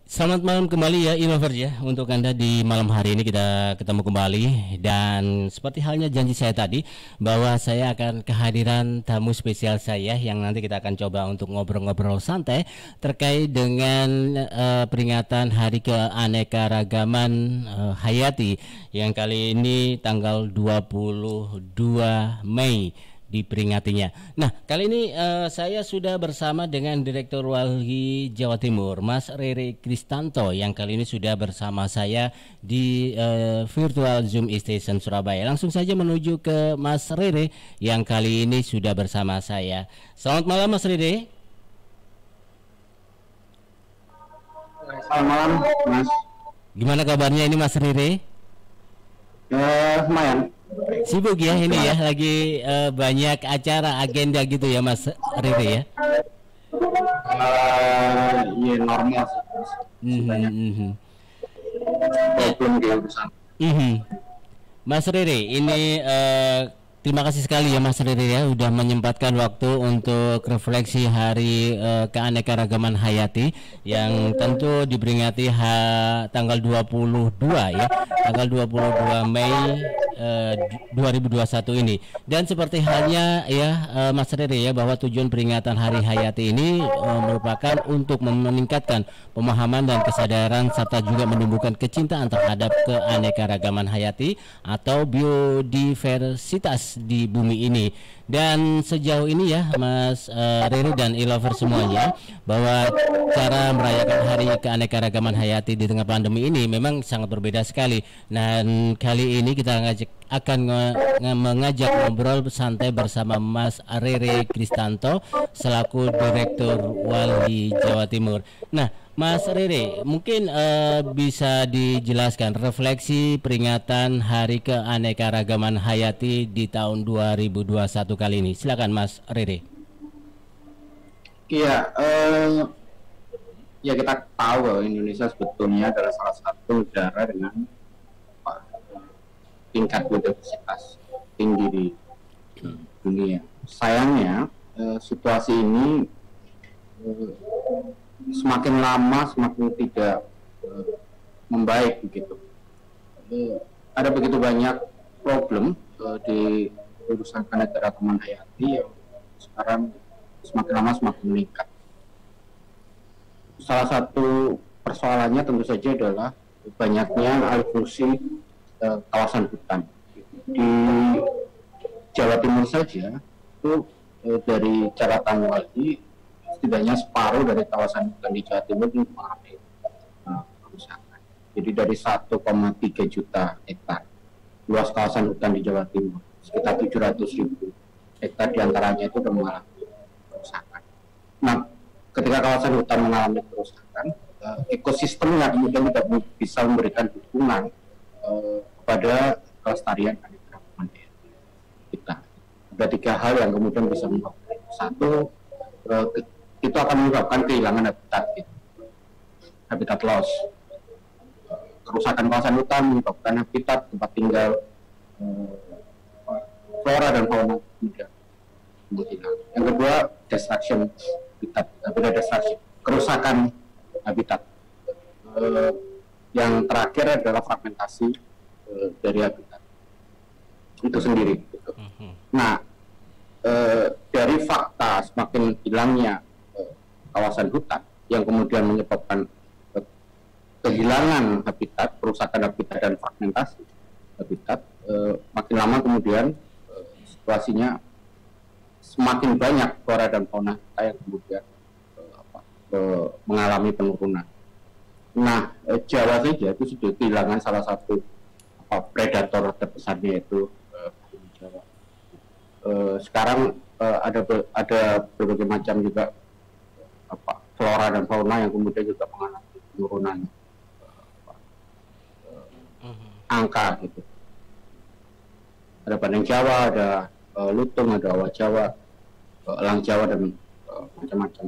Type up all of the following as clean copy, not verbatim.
Selamat malam kembali ya Innover ya. Untuk Anda di malam hari ini kita ketemu kembali. Dan seperti halnya janji saya tadi, bahwa saya akan kehadiran tamu spesial saya yang nanti kita akan coba untuk ngobrol-ngobrol santai terkait dengan peringatan Hari Keanekaragaman Hayati yang kali ini tanggal 22 Mei diperingatinya. Nah, kali ini saya sudah bersama dengan Direktur Walhi Jawa Timur, Mas Rere Kristanto, yang kali ini sudah bersama saya di virtual Zoom Station Surabaya. Langsung saja menuju ke Mas Rere yang kali ini sudah bersama saya. Selamat malam, Mas Rere. Selamat malam, Mas. Gimana kabarnya ini, Mas Rere? Lumayan. Sibuk ya ini ya, lagi banyak acara agenda gitu ya Mas Riri ya. Ya normal sih. Banyak problem di urusan. Mas Riri, ini terima kasih sekali ya Mas Riri ya udah menyempatkan waktu untuk refleksi Hari Keanekaragaman Hayati yang tentu diperingati tanggal 22 ya, tanggal 22 Mei 2021 ini. Dan seperti halnya ya Mas Riri ya, bahwa tujuan peringatan Hari Hayati ini merupakan untuk meningkatkan pemahaman dan kesadaran serta juga menumbuhkan kecintaan terhadap keanekaragaman hayati atau biodiversitas di bumi ini. Dan sejauh ini ya Mas Riri dan Ilover semuanya, bahwa cara merayakan Hari Keanekaragaman Hayati di tengah pandemi ini memang sangat berbeda sekali. Dan kali ini kita akan mengajak ngobrol santai bersama Mas Rere Kristanto selaku Direktur Walhi Jawa Timur. Nah, Mas Rere, mungkin bisa dijelaskan refleksi peringatan Hari Keanekaragaman Hayati di tahun 2021 kali ini. Silakan Mas Rere. Iya, ya kita tahu bahwa Indonesia sebetulnya adalah salah satu negara dengan tingkat biodiversitas tinggi di dunia. Sayangnya situasi ini semakin lama semakin tidak membaik begitu. Ada begitu banyak problem di urusan keanekaragaman hayati yang sekarang semakin lama semakin meningkat. Salah satu persoalannya tentu saja adalah banyaknya alih fungsi kawasan hutan. Di Jawa Timur saja itu dari catatan Walhi setidaknya separuh dari kawasan hutan di Jawa Timur itu mengalami kerusakan. Jadi dari 1,3 juta hektar luas kawasan hutan di Jawa Timur, sekitar 700.000 hektar diantaranya itu sudah mengalami kerusakan. Nah, ketika kawasan hutan mengalami kerusakan, ekosistemnya kemudian tidak bisa memberikan dukungan kepada kelestarian keanekaragaman kita. Ada 3 hal yang kemudian bisa menyebabkan. Satu, itu akan menyebabkan kehilangan habitat, habitat loss. Kerusakan kawasan hutan menyebabkan habitat tempat tinggal flora dan fauna kemudian hilang. Yang kedua, destruction habitat, destruction, kerusakan habitat. Yang terakhir adalah fragmentasi dari habitat itu sendiri. Gitu. Nah, dari fakta semakin hilangnya kawasan hutan yang kemudian menyebabkan kehilangan habitat, kerusakan habitat dan fragmentasi habitat, makin lama kemudian situasinya semakin banyak flora dan fauna kita yang kemudian mengalami penurunan. Nah, Jawa saja itu sudah kehilangan salah satu predator terbesarnya yaitu Jawa. Sekarang ada berbagai macam juga flora dan fauna yang kemudian juga mengalami penurunan angka gitu. Ada bandeng Jawa, ada lutung, ada owa Jawa, elang Jawa dan macam-macam.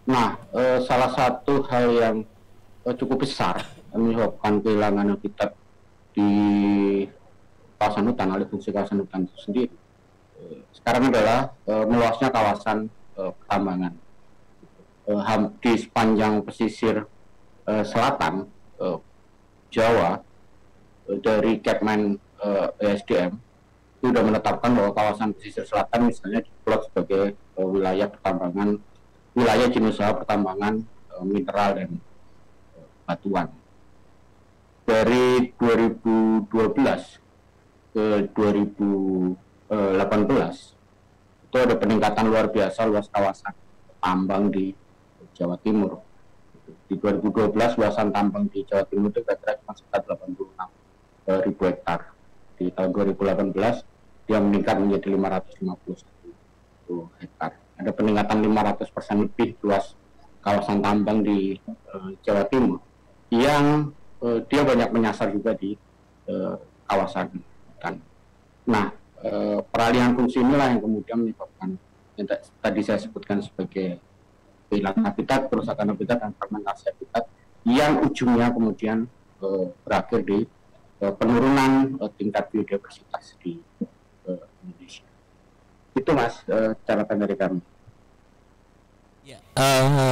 Nah, salah satu hal yang cukup besar menyebabkan kehilangan habitat di kawasan hutan, alih fungsi kawasan hutan itu sendiri sekarang adalah meluasnya kawasan pertambangan. di sepanjang pesisir selatan Jawa, dari Kepmen ESDM itu sudah menetapkan bahwa kawasan pesisir selatan misalnya diplot sebagai wilayah pertambangan, wilayah jenis usaha pertambangan mineral dan batuan. Dari 2012 ke 2018 itu ada peningkatan luar biasa luas kawasan tambang di Jawa Timur. Di 2012 luasan tambang di Jawa Timur itu kira-kira cuma sekitar 86.000 hektar. Di tahun 2018 dia meningkat menjadi 551 hektar. Ada peningkatan 500% lebih luas kawasan tambang di Jawa Timur yang dia banyak menyasar juga di kawasan hutan. Nah, peralihan fungsi inilah yang kemudian menyebabkan yang tadi saya sebutkan sebagai kehilangan habitat, kerusakan habitat, dan fragmentasi habitat yang ujungnya kemudian berakhir di penurunan tingkat biodiversitas di Indonesia. Itu Mas, catatan dari kami. Ya,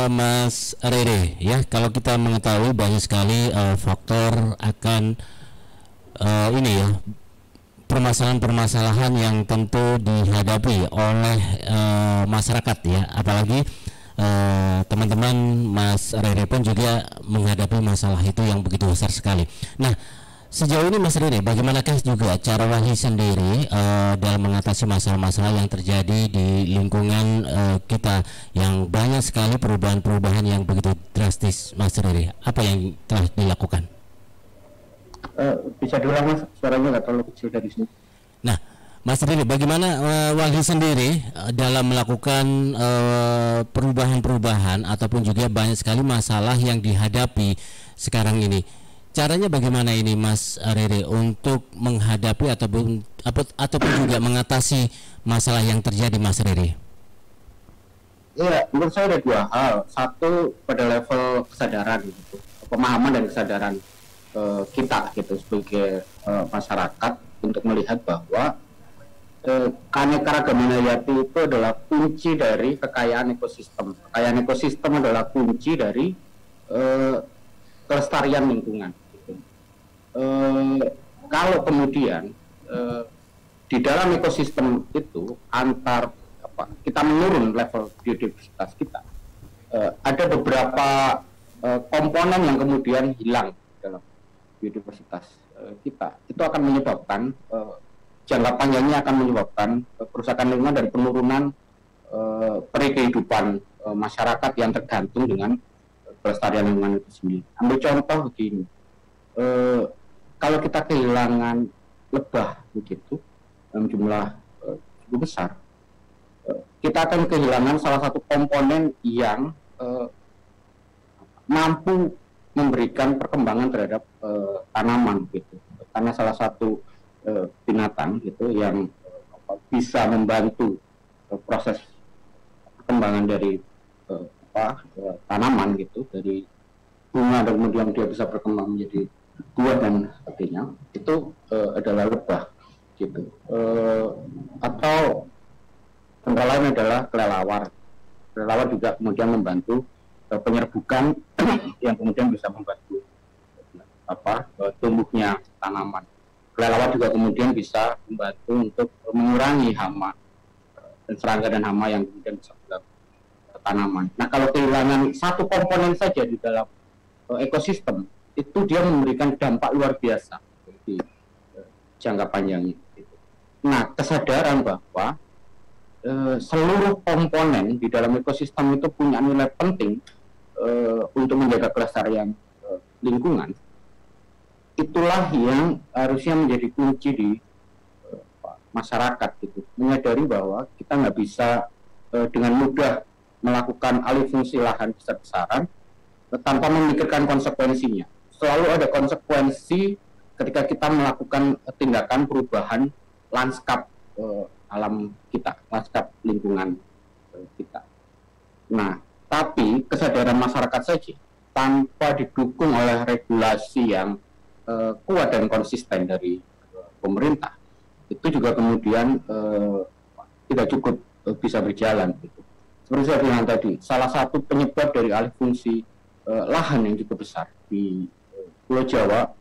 Mas Rere, ya kalau kita mengetahui banyak sekali faktor akan ini ya, permasalahan-permasalahan yang tentu dihadapi oleh masyarakat ya, apalagi teman-teman Mas Rere pun juga menghadapi masalah itu yang begitu besar sekali. Nah, sejauh ini Mas Rere, bagaimanakah juga cara Walhi sendiri dalam mengatasi masalah-masalah yang terjadi di lingkungan kita yang banyak sekali perubahan-perubahan yang begitu drastis, Mas Rere? Apa yang telah dilakukan? Bisa diulang Mas, suaranya nggak terlalu kecil dari sini. Nah, Mas Riri, bagaimana Walhi sendiri dalam melakukan perubahan-perubahan ataupun juga banyak sekali masalah yang dihadapi sekarang ini? Caranya bagaimana ini Mas Riri untuk menghadapi ataupun juga mengatasi masalah yang terjadi, Mas Riri? Ya, menurut saya ada dua hal. Satu pada level kesadaran gitu, pemahaman dan kesadaran kita gitu sebagai masyarakat untuk melihat bahwa keanekaragaman hayati itu adalah kunci dari kekayaan ekosistem. Kekayaan ekosistem adalah kunci dari kelestarian lingkungan. Gitu. Kalau kemudian di dalam ekosistem itu kita menurun level biodiversitas kita, ada beberapa komponen yang kemudian hilang dalam biodiversitas kita. Itu akan menyebabkan jangka panjangnya akan menyebabkan kerusakan lingkungan dan penurunan kehidupan masyarakat yang tergantung dengan pelestarian lingkungan itu sendiri. Ambil contoh begini, kalau kita kehilangan lebah begitu dalam jumlah cukup besar, kita akan kehilangan salah satu komponen yang mampu memberikan perkembangan terhadap tanaman gitu. Karena salah satu binatang gitu yang bisa membantu proses perkembangan dari tanaman gitu, dari bunga dan kemudian dia bisa berkembang menjadi buah dan sebagainya, itu adalah lebah gitu. Atau contoh lain adalah kelelawar. Kelelawar juga kemudian membantu penyerbukan yang kemudian bisa membantu tumbuhnya tanaman. Kelelawar juga kemudian bisa membantu untuk mengurangi hama dan serangga dan hama yang kemudian bisa mengganggu tanaman. Nah, kalau kehilangan satu komponen saja di dalam ekosistem, itu dia memberikan dampak luar biasa di jangka panjangnya. Nah, kesadaran bahwa seluruh komponen di dalam ekosistem itu punya nilai penting untuk menjaga kelestarian lingkungan, itulah yang harusnya menjadi kunci di masyarakat gitu, menyadari bahwa kita nggak bisa dengan mudah melakukan alih fungsi lahan besar-besaran tanpa memikirkan konsekuensinya. Selalu ada konsekuensi ketika kita melakukan tindakan perubahan lanskap alam kita, lanskap lingkungan kita. Nah, tapi kesadaran masyarakat saja tanpa didukung oleh regulasi yang kuat dan konsisten dari pemerintah, itu juga kemudian tidak cukup bisa berjalan gitu. seperti saya bilang tadi, salah satu penyebab dari alih fungsi lahan yang cukup besar di Pulau Jawa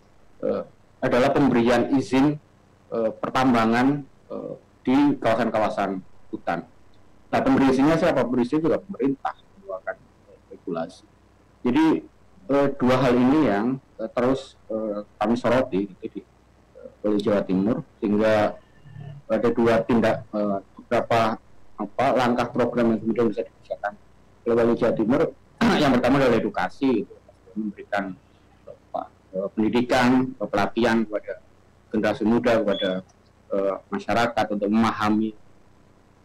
adalah pemberian izin pertambangan di kawasan-kawasan hutan. Nah, pemberi izinnya siapa? Pemberi izin juga pemerintah mengeluarkan regulasi. Jadi dua hal ini yang terus kami soroti gitu, di Jawa Timur, sehingga ada dua tindak beberapa langkah program yang kemudian bisa dikerjakan oleh Wali Jawa Timur. Yang pertama adalah edukasi, gitu, memberikan pendidikan, pelatihan kepada generasi muda, kepada masyarakat untuk memahami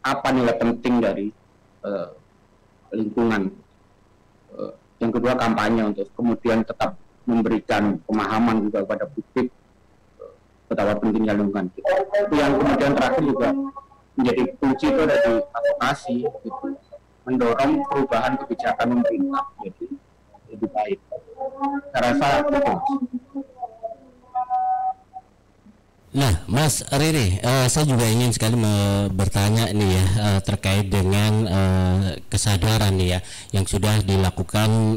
apa nilai penting dari lingkungan. Yang kedua kampanye untuk kemudian tetap memberikan pemahaman juga kepada publik betapa pentingnya lingkungan. Yang kemudian terakhir juga menjadi kunci itu ada di advokasi, gitu, mendorong perubahan kebijakan pemerintah jadi lebih baik. Saya rasa itu. Nah, Mas Riri, saya juga ingin sekali bertanya nih ya, terkait dengan kesadaran nih ya yang sudah dilakukan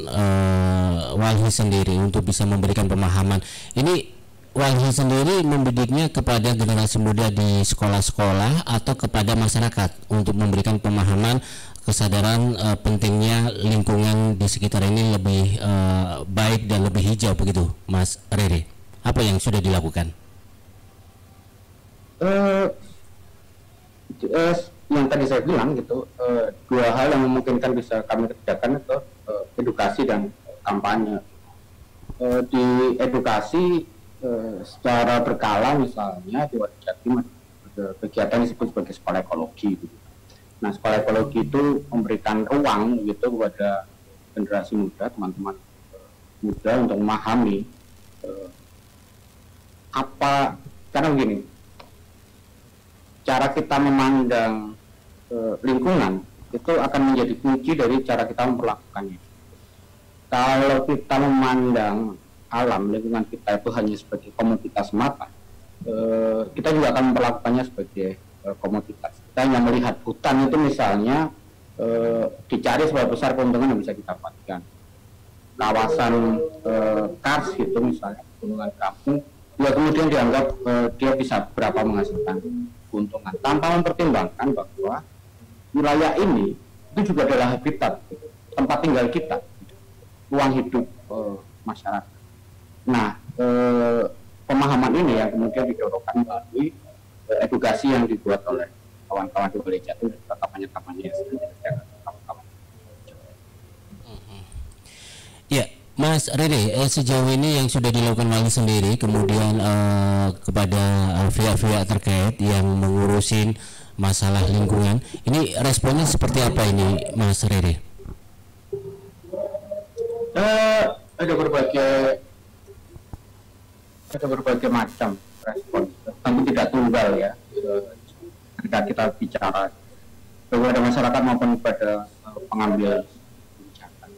Walhi sendiri untuk bisa memberikan pemahaman. Ini Walhi sendiri membidiknya kepada generasi muda di sekolah-sekolah atau kepada masyarakat untuk memberikan pemahaman kesadaran pentingnya lingkungan di sekitar ini lebih baik dan lebih hijau begitu, Mas Riri. Apa yang sudah dilakukan? Yang tadi saya bilang gitu, dua hal yang memungkinkan bisa kami kerjakan itu edukasi dan kampanye. Di edukasi secara berkala, misalnya di Jatim ada kegiatan yang disebut sebagai sekolah ekologi gitu. Nah, sekolah ekologi itu memberikan ruang gitu kepada generasi muda, teman-teman muda untuk memahami karena begini, cara kita memandang lingkungan itu akan menjadi kunci dari cara kita memperlakukannya. Kalau kita memandang alam, lingkungan kita itu hanya sebagai komoditas semata, kita juga akan memperlakukannya sebagai komoditas. Kita hanya melihat hutan itu misalnya dicari seberapa besar keuntungan yang bisa kita dapatkan. Kawasan kars gitu misalnya, gunungan kampung, ya kemudian dianggap dia bisa berapa menghasilkan keuntungan, tanpa mempertimbangkan bahwa wilayah ini itu juga adalah habitat, tempat tinggal kita, ruang hidup masyarakat. Nah, pemahaman ini yang kemudian didorongkan melalui edukasi yang dibuat oleh kawan-kawan di Balai Jatuh dan kampanye-kampanye yang sedang dikerjakan kawan-kawan. Ya, Mas Riri, sejauh ini yang sudah dilakukan Wali sendiri, kemudian kepada pihak-pihak terkait yang mengurusin masalah lingkungan, ini responnya seperti apa ini, Mas Riri? Ada berbagai macam respon, tentu tidak tunggal ya. Ketika kita bicara kepada masyarakat maupun kepada pengambil kebijakan,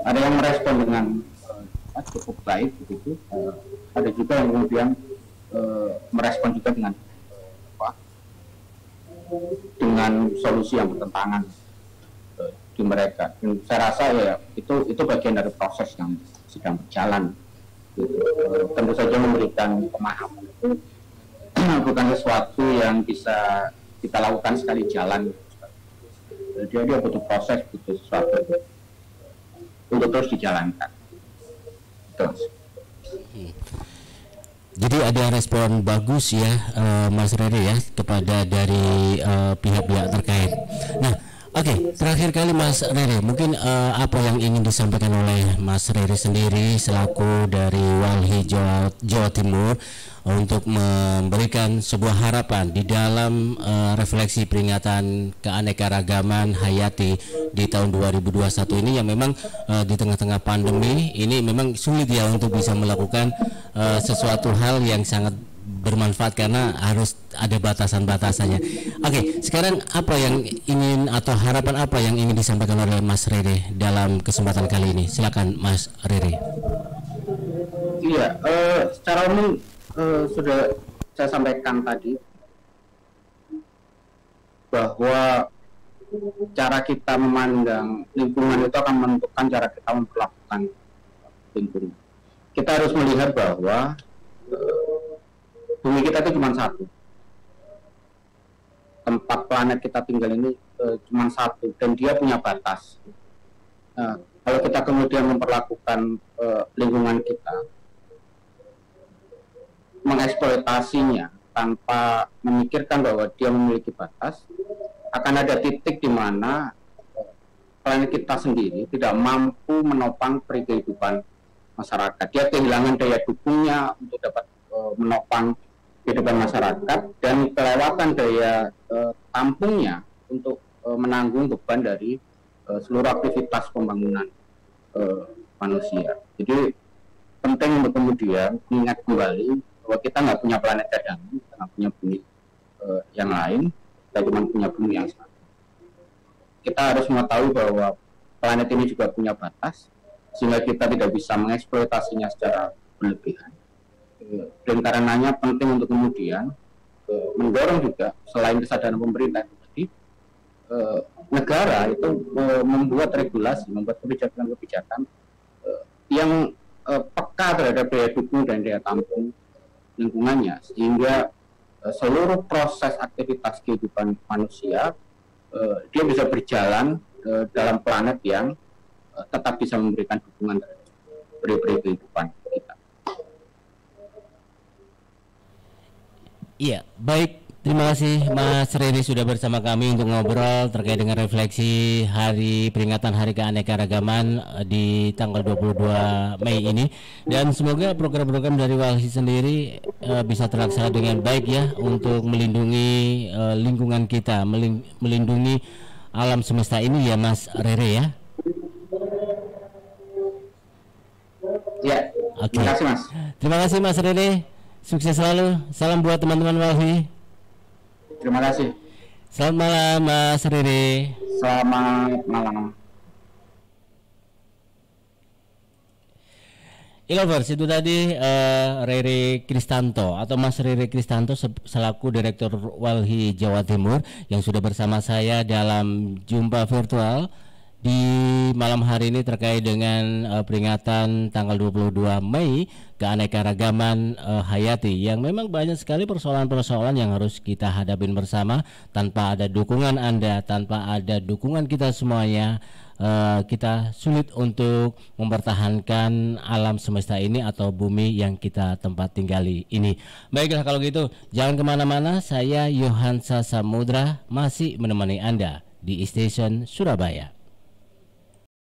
ada yang merespon dengan cukup baik begitu, ada juga yang kemudian merespon juga dengan solusi yang bertentangan di mereka. Dan saya rasa ya itu bagian dari proses yang sedang berjalan. Tentu saja memberikan pemahaman itu bukan sesuatu yang bisa kita lakukan sekali jalan. Dia butuh proses, butuh sesuatu untuk terus dijalankan. Terus. Jadi ada respon bagus ya, Mas Riri ya, kepada dari pihak-pihak terkait. Nah, oke, terakhir kali Mas Riri, mungkin apa yang ingin disampaikan oleh Mas Riri sendiri selaku dari Walhi Jawa Timur untuk memberikan sebuah harapan di dalam refleksi peringatan keanekaragaman hayati di tahun 2021 ini yang memang di tengah-tengah pandemi ini memang sulit ya untuk bisa melakukan sesuatu hal yang sangat bermanfaat karena harus ada batasan-batasannya. Oke, sekarang apa yang ingin atau harapan apa yang ingin disampaikan oleh Mas Riri dalam kesempatan kali ini? Silakan Mas Riri. Iya, secara umum sudah saya sampaikan tadi bahwa cara kita memandang lingkungan itu akan menentukan cara kita memperlakukan lingkungan. Kita harus melihat bahwa bumi kita itu cuma satu, tempat planet kita tinggal ini cuma satu, dan dia punya batas. Nah, kalau kita kemudian memperlakukan lingkungan kita, mengeksploitasinya tanpa memikirkan bahwa dia memiliki batas, akan ada titik di mana planet kita sendiri tidak mampu menopang kehidupan masyarakat. Dia kehilangan daya dukungnya untuk dapat menopang kehidupan masyarakat, dan kelewatan daya tampungnya untuk menanggung beban dari seluruh aktivitas pembangunan manusia. Jadi penting untuk kemudian mengingat kembali bahwa kita nggak punya planet cadangan, kita nggak punya bumi yang lain, kita cuma punya bumi yang satu. Kita harus mengetahui bahwa planet ini juga punya batas, sehingga kita tidak bisa mengeksploitasinya secara berlebihan. Dan karenanya penting untuk kemudian mendorong juga, selain kesadaran pemerintah tadi, negara itu membuat regulasi, membuat kebijakan-kebijakan yang peka terhadap daya dukung dan daya tampung lingkungannya, sehingga seluruh proses aktivitas kehidupan manusia dia bisa berjalan dalam planet yang tetap bisa memberikan dukungan terhadap peri-peri kehidupan kita. Iya, baik. Terima kasih Mas Riri sudah bersama kami untuk ngobrol terkait dengan refleksi hari peringatan Hari Keanekaragaman di tanggal 22 Mei ini, dan semoga program-program dari Walhi sendiri bisa terlaksana dengan baik ya, untuk melindungi lingkungan kita, melindungi alam semesta ini ya Mas Riri ya. Ya, Oke. terima kasih Mas. Terima kasih Mas Riri. Sukses selalu. Salam buat teman-teman Walhi. Terima kasih. Selamat malam Mas Riri. Selamat malam. Ilovers, itu tadi Riri Kristanto atau Mas Riri Kristanto selaku Direktur Walhi Jawa Timur yang sudah bersama saya dalam jumpa virtual di malam hari ini terkait dengan peringatan tanggal 22 Mei Keanekaragaman Hayati, yang memang banyak sekali persoalan-persoalan yang harus kita hadapin bersama. Tanpa ada dukungan Anda, tanpa ada dukungan kita semuanya, kita sulit untuk mempertahankan alam semesta ini atau bumi yang kita tempat tinggali ini. Baiklah kalau gitu, jangan kemana-mana. Saya Yohansa Samudra masih menemani Anda di Station Surabaya.